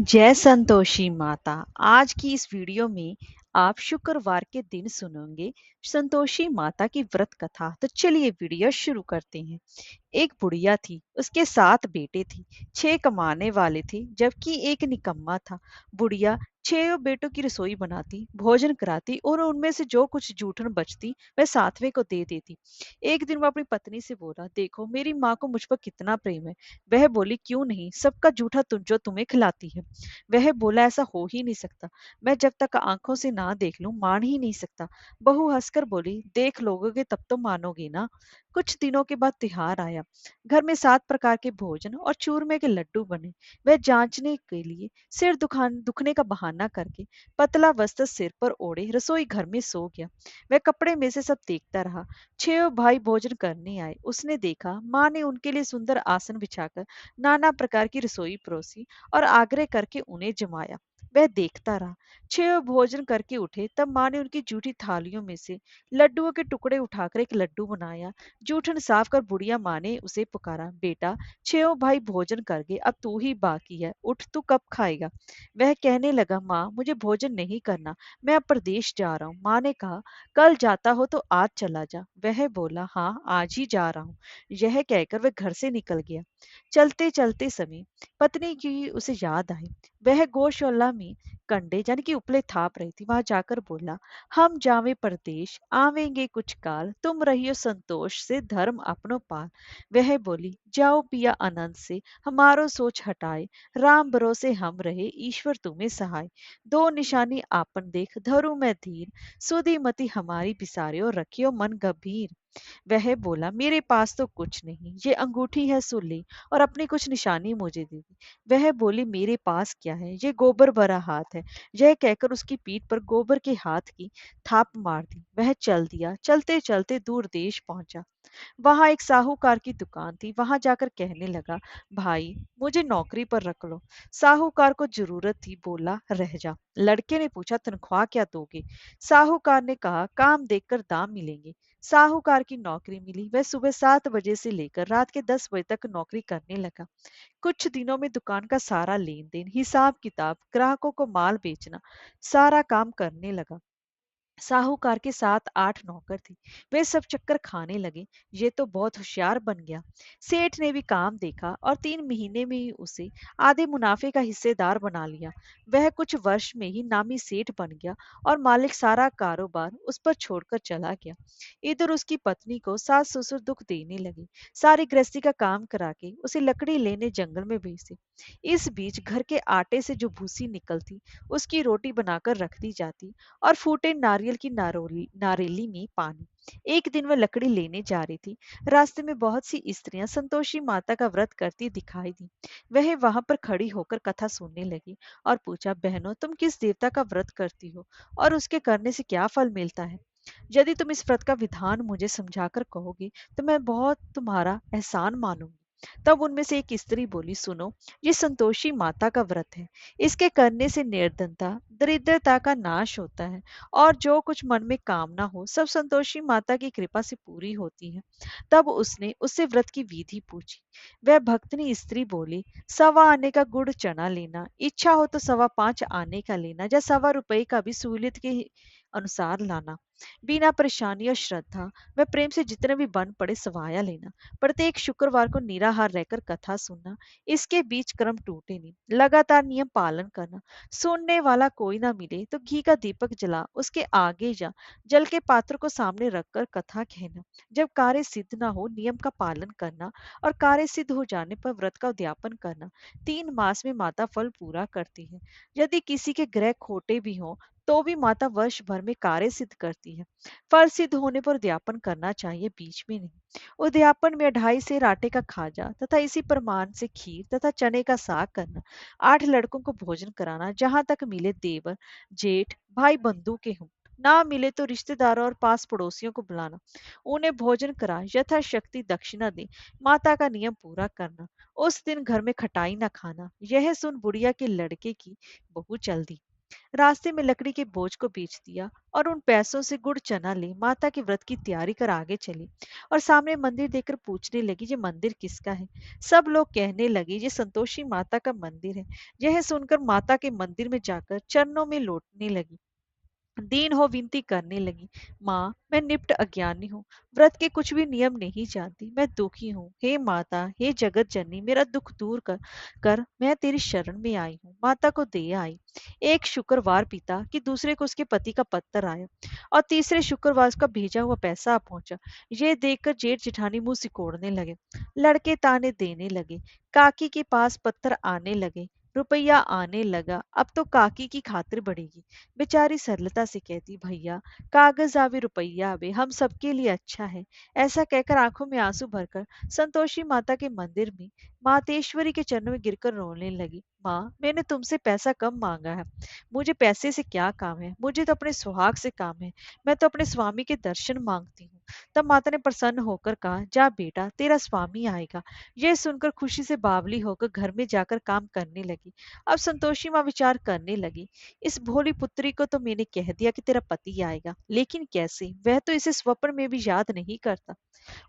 जय संतोषी माता। आज की इस वीडियो में आप शुक्रवार के दिन सुनेंगे संतोषी माता की व्रत कथा। तो चलिए वीडियो शुरू करते हैं। एक बुढ़िया थी, उसके 7 बेटे थे। 6 कमाने वाले थे जबकि एक निकम्मा था। बुढ़िया 6 बेटों की रसोई बनाती, भोजन कराती और उनमें से जो कुछ जूठन बचती वह 7वें को दे देती। एक दिन वो अपनी पत्नी से बोला, देखो मेरी माँ को मुझ पर कितना प्रेम है। वह बोली, क्यों नहीं, सबका जूठा तुम जो तुम्हें खिलाती है। वह बोला, ऐसा हो ही नहीं सकता। मैं जब तक आंखों से ना देख लूं मान ही नहीं सकता। बहू हंसकर बोली, देख लोगे तब तो मानोगे ना। कुछ दिनों के बाद त्योहार आया। घर में 7 प्रकार के भोजन और चूरमे के लड्डू बने। वह जांचने के लिए सिर दुखने का बहाना करके पतला वस्त्र सिर पर ओढ़े रसोई घर में सो गया। वह कपड़े में से सब देखता रहा। 6 भाई भोजन करने आए। उसने देखा माँ ने उनके लिए सुंदर आसन बिछाकर नाना प्रकार की रसोई परोसी और आग्रह करके उन्हें जमाया। वह देखता रहा। 6 भोजन करके उठे तब माँ ने उनकी जूठी थालियों में से लड्डुओं के टुकड़े उठाकर एक लड्डू बनाया। जूठन साफ कर बुढ़िया माँ ने उसे पुकारा, बेटा 6 भाई भोजन कर गए, अब तू ही बाकी है, उठ, तू कब खाएगा। वह कहने लगा, माँ मुझे भोजन नहीं करना, मैं अब प्रदेश जा रहा हूँ। माँ ने कहा, कल जाता हो तो आज चला जा। वह बोला, हाँ आज ही जा रहा हूँ। यह कहकर वह घर से निकल गया। चलते चलते समय पत्नी की उसे याद आई। वह गौशाला में कंडे यानी कि उपले थाप रही थी। वहां जाकर बोला, हम जावे परदेश आवेंगे कुछ काल, तुम रहियो संतोष से धर्म अपनो पाल। वह बोली, जाओ पिया आनंद से हमारो सोच हटाए, राम भरोसे हम रहे ईश्वर तुम्हें सहाय। दो निशानी आपन देख धरु मैं धीर, सुधी मति हमारी बिसारियो रखियो मन गंभीर। वह बोला, मेरे पास तो कुछ नहीं, ये अंगूठी है सो ले, और अपनी कुछ निशानी मुझे दे दी। वह बोली, मेरे पास क्या है, ये गोबर भरा हाथ है। यह कहकर उसकी पीठ पर गोबर के हाथ की थाप मार दी। वह चल दिया। चलते चलते दूर देश पहुंचा। वहां एक साहूकार की दुकान थी। वहां जाकर कहने लगा, भाई मुझे नौकरी पर रख लो। साहूकार को जरूरत थी, बोला, रह जा। लड़के ने पूछा, तनख्वाह क्या दोगे। साहूकार ने कहा, काम देखकर दाम मिलेंगे। साहूकार की नौकरी मिली। वह सुबह 7 बजे से लेकर रात के 10 बजे तक नौकरी करने लगा। कुछ दिनों में दुकान का सारा लेन देन, हिसाब किताब, ग्राहकों को माल बेचना, सारा काम करने लगा। साहूकार के 7-8 नौकर थे। वे सब चक्कर खाने लगे, ये तो बहुत होशियार बन गया। सेठ ने भी काम देखा और 3 महीने में ही उसे आधे मुनाफे का हिस्सेदार बना लिया। वह कुछ वर्ष में ही नामी सेठ बन गया और मालिक सारा कारोबार उस पर छोड़कर चला गया। इधर उसकी पत्नी को सास ससुर दुख देने लगे। सारी गृहस्थी का काम करा के उसे लकड़ी लेने जंगल में भेजे। इस बीच घर के आटे से जो भूसी निकलती उसकी रोटी बनाकर रख दी जाती और फूटे नारियल की नारेली में पानी। एक दिन वह लकड़ी लेने जा रही थी। रास्ते में बहुत सी स्त्रियां संतोषी माता का व्रत करती दिखाई दी। वह वहां पर खड़ी होकर कथा सुनने लगी और पूछा, बहनों तुम किस देवता का व्रत करती हो और उसके करने से क्या फल मिलता है। यदि तुम इस व्रत का विधान मुझे समझाकर कहोगे तो मैं बहुत तुम्हारा एहसान मानूंगी। तब उनमें से एक स्त्री बोली, सुनो, ये संतोषी माता का व्रत है। इसके करने से निर्धनता दरिद्रता का नाश होता है और जो कुछ मन में कामना हो सब संतोषी माता की कृपा से पूरी होती है। तब उसने उससे व्रत की विधि पूछी। वह भक्तनी स्त्री बोली, 1.25 आने का गुड़ चना लेना, इच्छा हो तो 5.25 आने का लेना, या 1.25 का भी सहूलियत के अनुसार लाना। बिना परेशानी और श्रद्धा व प्रेम से जितने भी बन पड़े सवाया लेना। प्रत्येक शुक्रवार को निराहार रहकर कथा सुनना। इसके बीच क्रम टूटे नहीं। लगातार नियम पालन करना। सुनने वाला कोई ना मिले तो घी का दीपक जला उसके आगे या जल के पात्र को सामने रखकर कथा कहना। जब कार्य सिद्ध ना हो नियम का पालन करना और कार्य सिद्ध हो जाने पर व्रत का उद्यापन करना। 3 मास में माता फल पूरा करती है। यदि किसी के ग्रह खोटे भी हों तो भी माता वर्ष भर में कार्य सिद्ध करती है। फल सिद्ध होने पर उद्यापन करना चाहिए, बीच में नहीं। उद्यापन में 2.5 सेर आटे का खाजा तथा इसी प्रमाण से खीर तथा चने का साग करना। 8 लड़कों को भोजन कराना, जहां तक मिले देवर जेठ भाई बंधु के हों। ना मिले तो रिश्तेदारों और पास पड़ोसियों को बुलाना, उन्हें भोजन करा यथाशक्ति दक्षिणा दे। माता का नियम पूरा करना। उस दिन घर में खटाई ना खाना। यह सुन बुढ़िया के लड़के की बहू चल दी। रास्ते में लकड़ी के बोझ को बेच दिया और उन पैसों से गुड़ चना ले माता के व्रत की तैयारी कर आगे चली। और सामने मंदिर देखकर पूछने लगी, ये मंदिर किसका है? सब लोग कहने लगे, ये संतोषी माता का मंदिर है। यह सुनकर माता के मंदिर में जाकर चरणों में लौटने लगी, दीन हो विनती करने लगी। माँ, मैं निप्ट अज्ञानी हूँ, व्रत के कुछ भी नियम नहीं जानती, मैं दुखी हूँ। हे माता, हे जगत जननी, मेरा दुख दूर कर कर मैं तेरी शरण में आई हूँ। माता को दे आई। एक शुक्रवार बीता कि दूसरे को उसके पति का पत्र आया और तीसरे शुक्रवार उसका भेजा हुआ पैसा आ पहुंचा। ये देखकर जेठ जिठानी मुंह सिकोड़ने लगे, लड़के ताने देने लगे। काकी के पास पत्थर आने लगे, रुपया आने लगा। अब तो काकी की खातिर बढ़ेगी। बेचारी सरलता से कहती, भैया, कागज आवे रुपया आवे, हम सबके लिए अच्छा है। ऐसा कहकर आंखों में आंसू भरकर संतोषी माता के मंदिर में मातेश्वरी के चरणों में गिरकर रोने लगी। माँ, मैंने तुमसे पैसा कम मांगा है, मुझे पैसे से क्या काम है, मुझे तो अपने सुहाग से काम है। मैं तो अपने स्वामी के दर्शन मांगती हूँ। तब माता ने प्रसन्न होकर कहा, जा बेटा, तेरा स्वामी आएगा। यह सुनकर खुशी से बावली होकर घर में जाकर काम करने लगी। अब संतोषी माँ विचार करने लगी, इस भोली पुत्री को तो मैंने कह दिया कि तेरा पति आएगा, लेकिन कैसे? वह तो इसे स्वप्न में भी याद नहीं करता।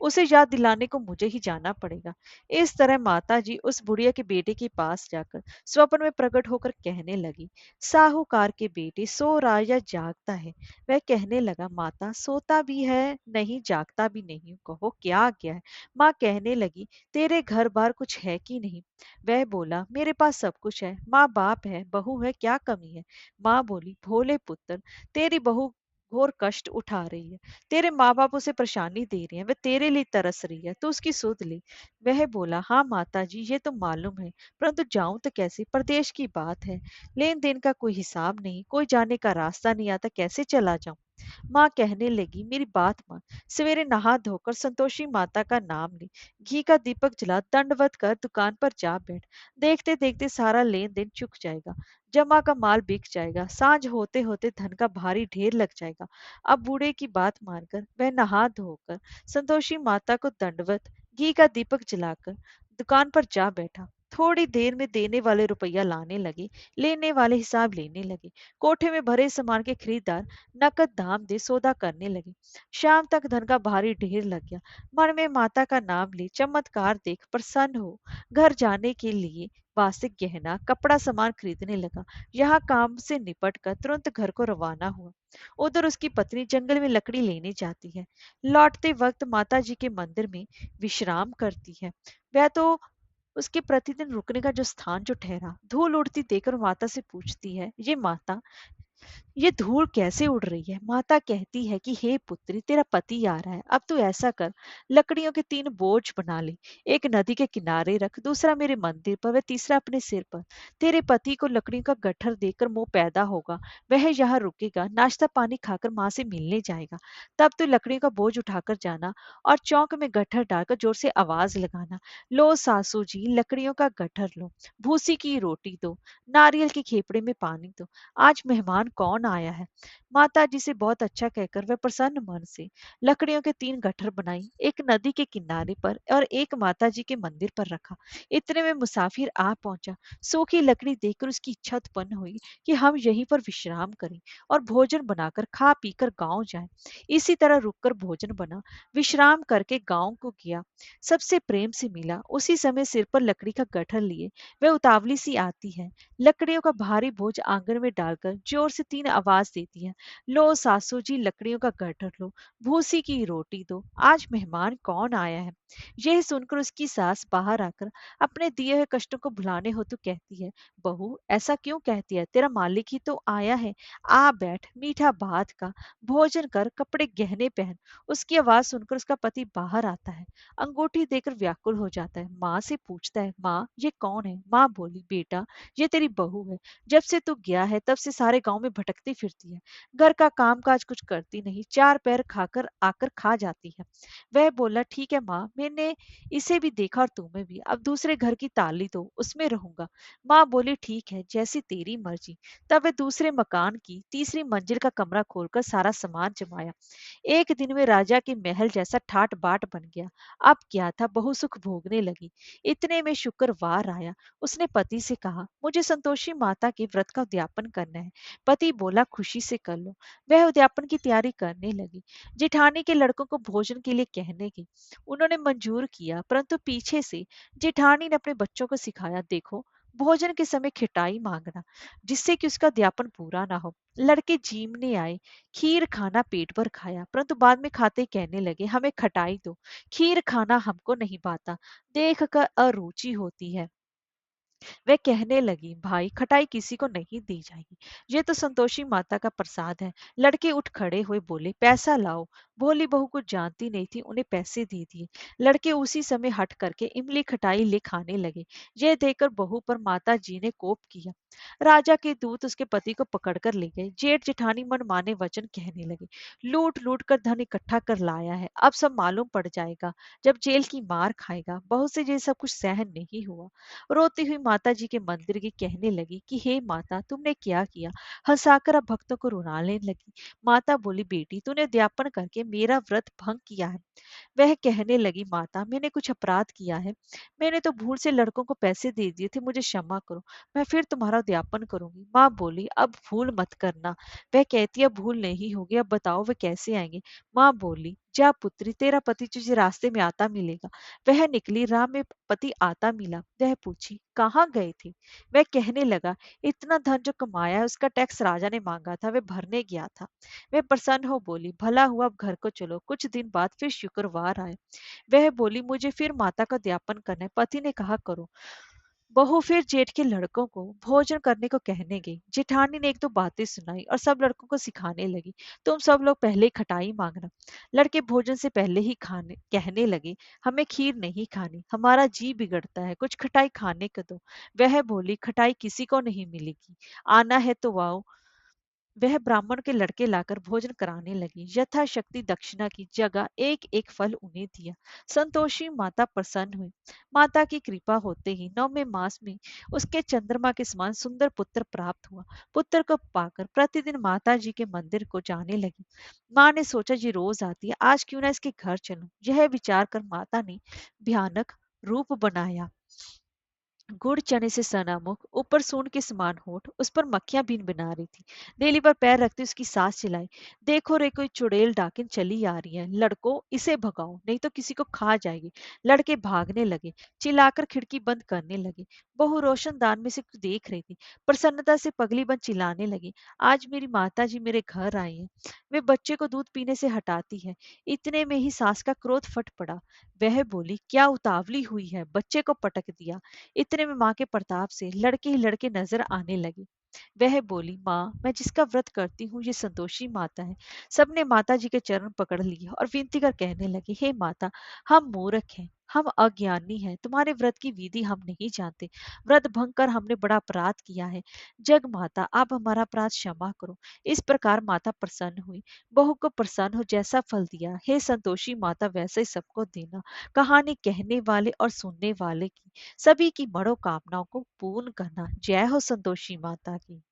उसे याद दिलाने को मुझे ही जाना पड़ेगा। इस तरह माता जी उस बुढ़िया के बेटे के पास जाकर स्वप्न में प्रकट होकर कहने लगी, साहूकार के बेटे, सो रहा या जागता है? वह कहने लगा, माता, सोता भी है नहीं, जागता भी नहीं, कहो क्या गया है? माँ कहने लगी, तेरे घर बार कुछ है कि नहीं? वह बोला, मेरे पास सब कुछ है, माँ बाप है, बहू है, क्या कमी है? माँ बोली, भोले पुत्र, तेरी बहू घोर कष्ट उठा रही है, तेरे माँ बाप उसे परेशानी दे रहे हैं, वह तेरे लिए तरस रही है, तो उसकी सुध ले। वह बोला, हाँ माता जी, ये तो मालूम है, परंतु जाऊं तो कैसे? प्रदेश की बात है, लेन देन का कोई हिसाब नहीं, कोई जाने का रास्ता नहीं आता, कैसे चला जाऊं? माँ कहने लगी, मेरी बात मान, सवेरे नहा धोकर संतोषी माता का नाम ले, घी का दीपक जला, दंडवत कर दुकान पर जा बैठ। देखते देखते सारा लेन देन चुक जाएगा, जमा का माल बिक जाएगा, सांझ होते होते धन का भारी ढेर लग जाएगा। अब बूढ़े की बात मानकर वह नहा धोकर संतोषी माता को दंडवत, घी का दीपक जलाकर दुकान पर जा बैठा। थोड़ी देर में देने वाले रुपया लाने लगे, लेने वाले हिसाब लेने लगे। कोठे में भरे सामान के खरीदार नकद दाम दे सौदा करने लगे। शाम तक धन का भारी ढेर लग गया। मन में माता का नाम ले चमत्कार देख प्रसन्न हो घर जाने के लिए वास्ते गहना कपड़ा सामान खरीदने लगा। यहाँ काम से निपट कर तुरंत घर को रवाना हुआ। उधर उसकी पत्नी जंगल में लकड़ी लेने जाती है। लौटते वक्त माता जी के मंदिर में विश्राम करती है। वह तो उसके प्रतिदिन रुकने का जो स्थान जो ठहरा, धूल उड़ती देखकर माता से पूछती है, ये माता, ये धूल कैसे उड़ रही है? माता कहती है कि हे पुत्री, तेरा पति आ रहा है, अब तू ऐसा कर, लकड़ियों के 3 बोझ बना ले, एक नदी के किनारे रख, दूसरा मेरे मंदिर पर, वह तीसरा अपने सिर पर। तेरे पति को लकड़ियों का गट्ठर देकर मोह पैदा होगा, वह यहाँ रुकेगा, नाश्ता पानी खाकर माँ से मिलने जाएगा। तब तू लकड़ियों का बोझ उठाकर जाना और चौक में गट्ठर डालकर जोर से आवाज लगाना, लो सासू जी, लकड़ियों का गट्ठर लो, भूसी की रोटी दो, नारियल के खेपड़े में पानी दो, आज मेहमान कौन आया है? माता जी से बहुत अच्छा कहकर वह प्रसन्न मन से लकड़ियों के 3 गट्ठर बनाई, एक नदी के किनारे पर और एक माता जी के मंदिर पर रखा। इतने में मुसाफिर आ पहुंचा। सूखी लकड़ी देखकर उसकी इच्छा उत्पन्न हुई कि हम यहीं पर विश्राम करें और भोजन बनाकर खा पीकर गांव जाएं। इसी तरह रुककर भोजन बना, विश्राम करके गांव को गया, सबसे प्रेम से मिला। उसी समय सिर पर लकड़ी का गट्ठर लिए वह उतावली सी आती है, लकड़ियों का भारी बोझ आंगन में डालकर जोर से 3 आवाज देती है, लो सासू जी, लकड़ियों का गट्ठर लो, भूसी की रोटी दो, आज मेहमान कौन आया है? यह सुनकर उसकी सास बाहर आकर अपने दिए हुए कष्टों को भुलाने हो तो कहती है, बहू, ऐसा क्यों कहती है? तेरा मालिक ही तो आया है, आ बैठ, मीठा भात का, भोजन कर, कपड़े गहने पहन। उसकी आवाज सुनकर उसका पति बाहर आता है, अंगूठी देकर व्याकुल हो जाता है, माँ से पूछता है, माँ, ये कौन है? माँ बोली, बेटा, ये तेरी बहू है, जब से तू गया है तब से सारे गांव में भटकती फिरती है, घर का काम काज कुछ करती नहीं, 4 पैर खाकर आकर खा जाती है। वह बोला, ठीक है माँ, मैंने इसे भी देखा और तुम्हें भी। अब दूसरे घर की ताली दो, उसमें रहूंगा। माँ बोली ठीक है, जैसी तेरी मर्जी। तब वे दूसरे मकान की तीसरी मंजिल का कमरा खोलकर सारा सामान जमाया। एक दिन में राजा के महल जैसा ठाट बाट बन गया। अब क्या था, बहु सुख भोगने लगी। इतने में शुक्रवार आया। उसने पति से कहा, मुझे संतोषी माता के व्रत का उद्यापन करना है। पति बोला, खुशी से कर लो। वह उद्यापन की तैयारी करने लगी। जेठानी के लड़कों को भोजन के लिए कहने की उन्होंने मंजूर किया, परंतु पीछे से जेठानी ने अपने बच्चों को सिखाया, देखो भोजन के समय खिटाई मांगना, जिससे कि उसका अध्यापन पूरा ना हो। लड़के जीमने आए। खीर खाना पेट भर खाया, परंतु बाद में खाते कहने लगे, हमें खटाई दो। खीर खाना हमको नहीं पाता, देख कर अरुचि होती है। वह कहने लगी, भाई खटाई किसी को नहीं दी जाएगी, ये तो संतोषी माता का प्रसाद है। लड़के उठ खड़े हुए बोले, पैसा लाओ। भोली बहू कुछ जानती नहीं थी, उन्हें पैसे दे दिए। लड़के उसी समय हट करके इमली खटाई ले खाने लगे। यह देखकर बहू पर माता जी ने कोप किया। राजा के दूत उसके पति को पकड़कर ले गए। जेठ जेठानी मनमाने वचन कहने लगे, लूट लूट कर धन इकट्ठा कर लाया है, अब सब मालूम पड़ जाएगा, जब जेल की मार खाएगा। बहू से ये सब कुछ सहन नहीं हुआ। रोती हुई माता जी के मंदिर की कहने लगी कि हे माता, तुमने क्या किया। हंसाकर अब भक्तों को रुलाने लगी। माता बोली, बेटी तूने अध्यापन करके मेरा व्रत भंग किया है। वह कहने लगी, माता मैंने कुछ अपराध किया है। मैंने तो भूल से लड़कों को पैसे दे दिए थे, मुझे क्षमा करो। मैं फिर तुम्हारा अध्यापन करूंगी। माँ बोली, अब भूल मत करना। वह कहती, अब भूल नहीं होगी, अब बताओ वे कैसे आएंगे। माँ बोली, जा पुत्री, तेरा पति तुझे रास्ते में आता मिलेगा। वह निकली, राह में पति आता मिला। वह पूछी, कहाँ गए थे। वह कहने लगा, इतना धन जो कमाया है उसका टैक्स राजा ने मांगा था, वह भरने गया था। वह प्रसन्न हो बोली, भला हुआ, अब घर को चलो। कुछ दिन बाद फिर शुक्रवार आए। वह बोली, मुझे फिर माता का अध्यापन करना है। पति ने कहा, करो। बहू फिर जेठ के लड़कों को भोजन करने को कहने गई। जेठानी ने एक दो बातें सुनाई और सब लड़कों को सिखाने लगी, तुम सब लोग पहले ही खटाई मांगना। लड़के भोजन से पहले ही खाने कहने लगे, हमें खीर नहीं खानी, हमारा जी बिगड़ता है, कुछ खटाई खाने को दो। वह बोली, खटाई किसी को नहीं मिलेगी, आना है तो आओ। वह ब्राह्मण के लड़के लाकर भोजन कराने लगी। यथाशक्ति दक्षिणा की जगह एक एक फल उन्हें दिया। संतोषी माता प्रसन्न हुई। माता की कृपा होते ही 9वें मास में उसके चंद्रमा के समान सुंदर पुत्र प्राप्त हुआ। पुत्र को पाकर प्रतिदिन माता जी के मंदिर को जाने लगी। माँ ने सोचा, ये रोज आती है, आज क्यों ना इसके घर चलूं। यह विचार कर माता ने भयानक रूप बनाया। गुड़ चने से सना मुख, ऊपर सूंड के समान होठ, उस पर मक्खियां भिन बिना रही थी। डेली पर पैर रखती उसकी सास चिल्लाई, देखो रे कोई चुड़ैल डाकिन चली आ रही है, लड़को इसे भगाओ नहीं तो किसी को खा जाएगी। लड़के भागने लगे, चिल्लाकर खिड़की बंद करने लगे। बहू रोशनदान में से कुछ देख रही थी। प्रसन्नता से पगली बंद चिल्लाने लगी, आज मेरी माता जी मेरे घर आई है। वे बच्चे को दूध पीने से हटाती है। इतने में ही सास का क्रोध फट पड़ा। वह बोली, क्या उतावली हुई है, बच्चे को पटक दिया। इतने में माँ के प्रताप से लड़के ही लड़के नजर आने लगे। वह बोली, माँ मैं जिसका व्रत करती हूँ ये संतोषी माता है। सबने माता जी के चरण पकड़ लिए और विनती कर कहने लगे, हे माता, हम मूर्ख हैं, हम अज्ञानी हैं, तुम्हारे व्रत की विधि हम नहीं जानते। व्रत भंग कर हमने बड़ा अपराध किया है। जग माता, आप हमारा अपराध क्षमा करो। इस प्रकार माता प्रसन्न हुई। बहू को प्रसन्न हो जैसा फल दिया, हे संतोषी माता वैसे ही सबको देना। कहानी कहने वाले और सुनने वाले की सभी की मनोकामनाओं को पूर्ण करना। जय हो संतोषी माता की।